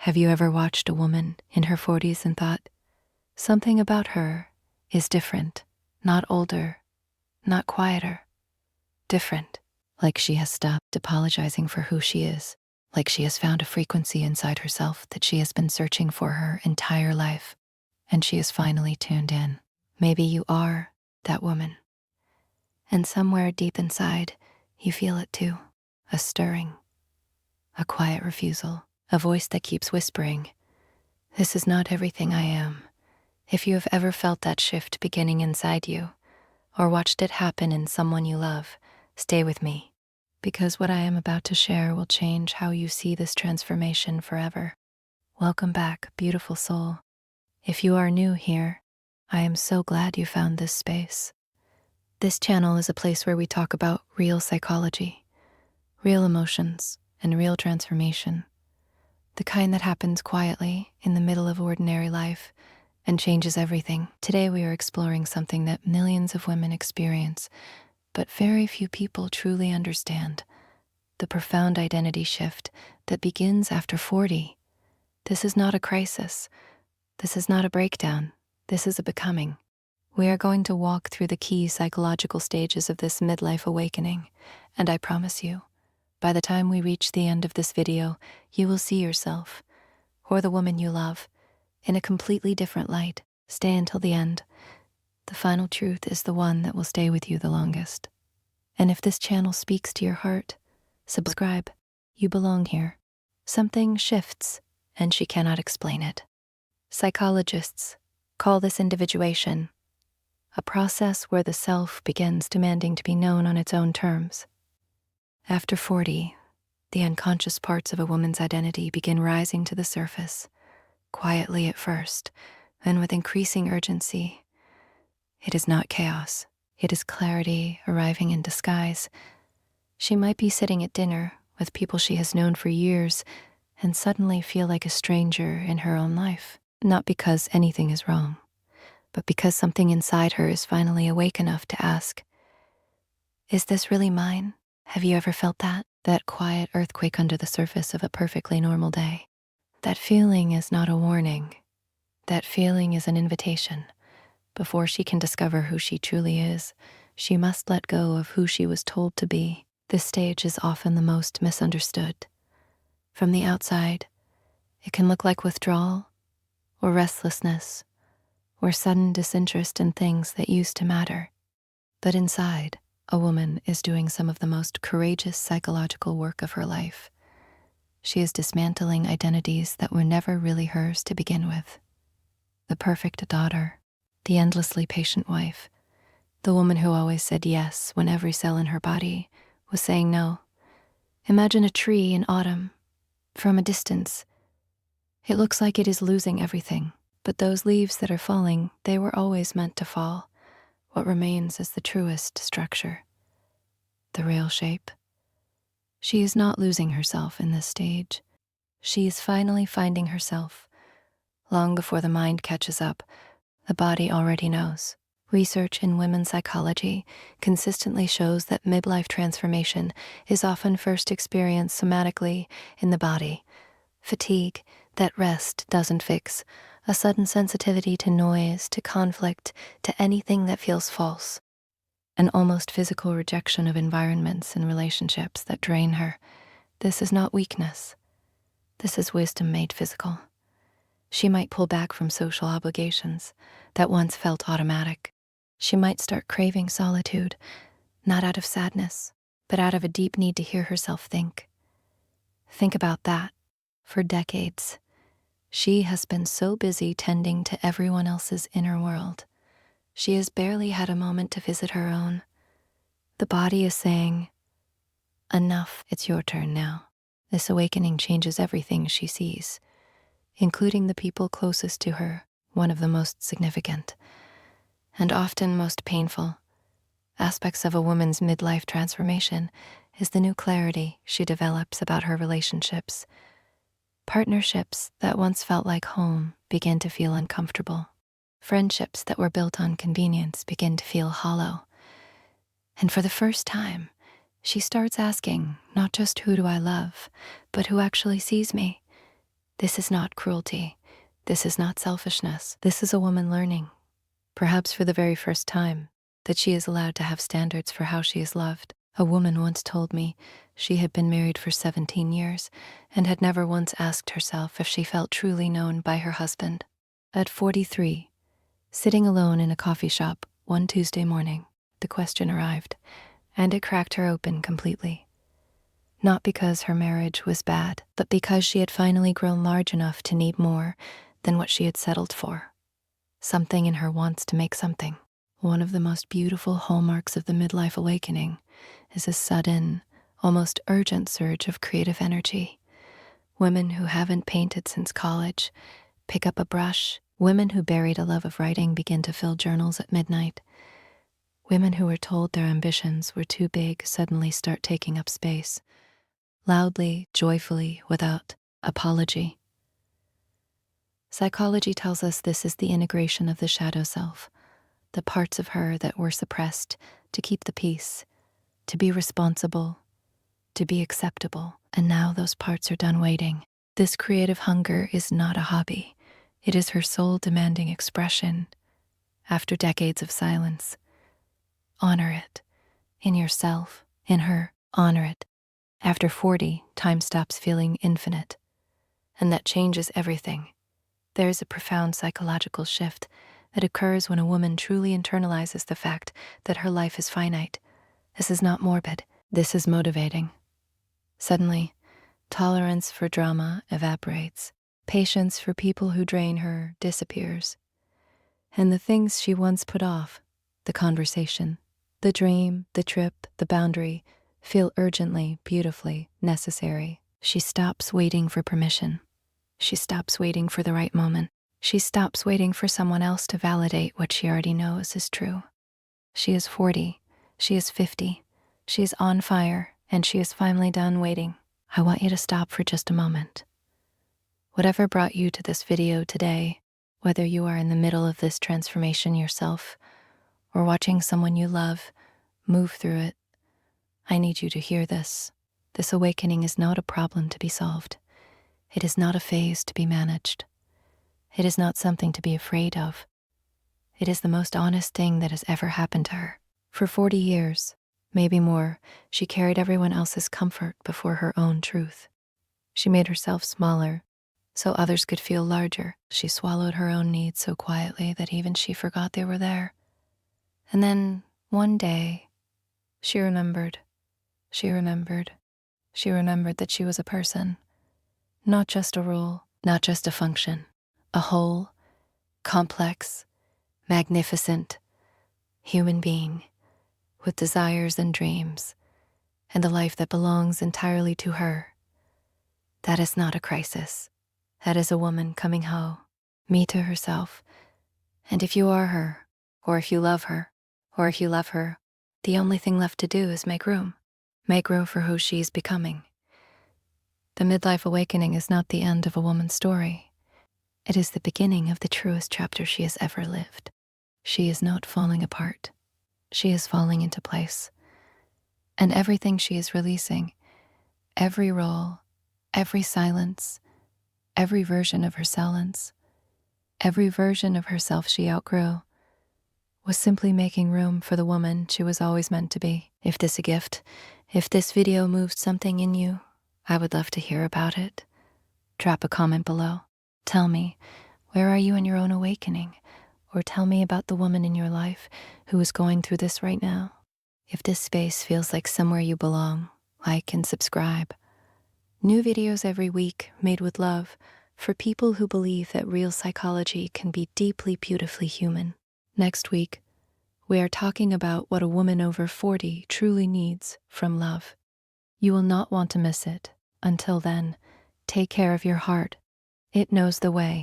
Have you ever watched a woman in her 40s and thought, something about her is different, not older, not quieter, different, like she has stopped apologizing for who she is, like she has found a frequency inside herself that she has been searching for her entire life, and she is finally tuned in. Maybe you are that woman, and somewhere deep inside, you feel it too, a stirring, a quiet refusal, a voice that keeps whispering, "This is not everything I am." If you have ever felt that shift beginning inside you, or watched it happen in someone you love, stay with me, because what I am about to share will change how you see this transformation forever. Welcome back, beautiful soul. If you are new here, I am so glad you found this space. This channel is a place where we talk about real psychology, real emotions, and real transformation. The kind that happens quietly in the middle of ordinary life and changes everything. Today we are exploring something that millions of women experience, but very few people truly understand: the profound identity shift that begins after 40. This is not a crisis. This is not a breakdown. This is a becoming. We are going to walk through the key psychological stages of this midlife awakening, and I promise you, by the time we reach the end of this video, you will see yourself, or the woman you love, in a completely different light. Stay until the end. The final truth is the one that will stay with you the longest. And if this channel speaks to your heart, subscribe. You belong here. Something shifts, and she cannot explain it. Psychologists call this individuation, a process where the self begins demanding to be known on its own terms. After 40, the unconscious parts of a woman's identity begin rising to the surface, quietly at first, then with increasing urgency. It is not chaos. It is clarity arriving in disguise. She might be sitting at dinner with people she has known for years and suddenly feel like a stranger in her own life, not because anything is wrong, but because something inside her is finally awake enough to ask, "Is this really mine?" Have you ever felt that? That quiet earthquake under the surface of a perfectly normal day? That feeling is not a warning. That feeling is an invitation. Before she can discover who she truly is, she must let go of who she was told to be. This stage is often the most misunderstood. From the outside, it can look like withdrawal, or restlessness, or sudden disinterest in things that used to matter. But inside, a woman is doing some of the most courageous psychological work of her life. She is dismantling identities that were never really hers to begin with. The perfect daughter, the endlessly patient wife, the woman who always said yes when every cell in her body was saying no. Imagine a tree in autumn. From a distance, it looks like it is losing everything, but those leaves that are falling, they were always meant to fall. What remains is the truest structure, the real shape. She is not losing herself in this stage. She is finally finding herself. Long before the mind catches up, the body already knows. Research in women's psychology consistently shows that midlife transformation is often first experienced somatically in the body. Fatigue that rest doesn't fix, a sudden sensitivity to noise, to conflict, to anything that feels false. An almost physical rejection of environments and relationships that drain her. This is not weakness. This is wisdom made physical. She might pull back from social obligations that once felt automatic. She might start craving solitude, not out of sadness, but out of a deep need to hear herself think. Think about that. For decades, she has been so busy tending to everyone else's inner world. She has barely had a moment to visit her own. The body is saying, "Enough, it's your turn now." This awakening changes everything she sees, including the people closest to her. One of the most significant, and often most painful, aspects of a woman's midlife transformation is the new clarity she develops about her relationships. Partnerships that once felt like home begin to feel uncomfortable. Friendships that were built on convenience begin to feel hollow. And for the first time, she starts asking, not just who do I love, but who actually sees me? This is not cruelty. This is not selfishness. This is a woman learning, perhaps for the very first time, that she is allowed to have standards for how she is loved. A woman once told me she had been married for 17 years and had never once asked herself if she felt truly known by her husband. At 43, sitting alone in a coffee shop one Tuesday morning, the question arrived, and it cracked her open completely. Not because her marriage was bad, but because she had finally grown large enough to need more than what she had settled for. Something in her wants to make something. One of the most beautiful hallmarks of the midlife awakening is a sudden, almost urgent surge of creative energy. Women who haven't painted since college pick up a brush. Women who buried a love of writing begin to fill journals at midnight. Women who were told their ambitions were too big suddenly start taking up space, loudly, joyfully, without apology. Psychology tells us this is the integration of the shadow self, the parts of her that were suppressed to keep the peace, to be responsible, to be acceptable. And now those parts are done waiting. This creative hunger is not a hobby. It is her soul demanding expression. After decades of silence, honor it. In yourself, in her, honor it. After 40, time stops feeling infinite. And that changes everything. There is a profound psychological shift that occurs when a woman truly internalizes the fact that her life is finite. This is not morbid. This is motivating. Suddenly, tolerance for drama evaporates. Patience for people who drain her disappears. And the things she once put off, the conversation, the dream, the trip, the boundary, feel urgently, beautifully necessary. She stops waiting for permission. She stops waiting for the right moment. She stops waiting for someone else to validate what she already knows is true. She is 40. She is 50. She is on fire, and she is finally done waiting. I want you to stop for just a moment. Whatever brought you to this video today, whether you are in the middle of this transformation yourself or watching someone you love move through it, I need you to hear this. This awakening is not a problem to be solved. It is not a phase to be managed. It is not something to be afraid of. It is the most honest thing that has ever happened to her. For 40 years, maybe more, she carried everyone else's comfort before her own truth. She made herself smaller so others could feel larger. She swallowed her own needs so quietly that even she forgot they were there. And then, one day, she remembered. She remembered that she was a person, not just a role, not just a function, a whole, complex, magnificent human being with desires and dreams and a life that belongs entirely to her. That is not a crisis. That is a woman coming home, me to herself. And if you are her, or if you love her, or if you love her, the only thing left to do is make room. Make room for who she's becoming. The midlife awakening is not the end of a woman's story. It is the beginning of the truest chapter she has ever lived. She is not falling apart. She is falling into place. And everything she is releasing, every role, every silence, every version of her silence, every version of herself she outgrew, was simply making room for the woman she was always meant to be. If this is a gift, if this video moved something in you, I would love to hear about it. Drop a comment below. Tell me, where are you in your own awakening? Or tell me about the woman in your life who is going through this right now. If this space feels like somewhere you belong, like and subscribe. New videos every week made with love for people who believe that real psychology can be deeply, beautifully human. Next week, we are talking about what a woman over 40 truly needs from love. You will not want to miss it. Until then, take care of your heart. It knows the way.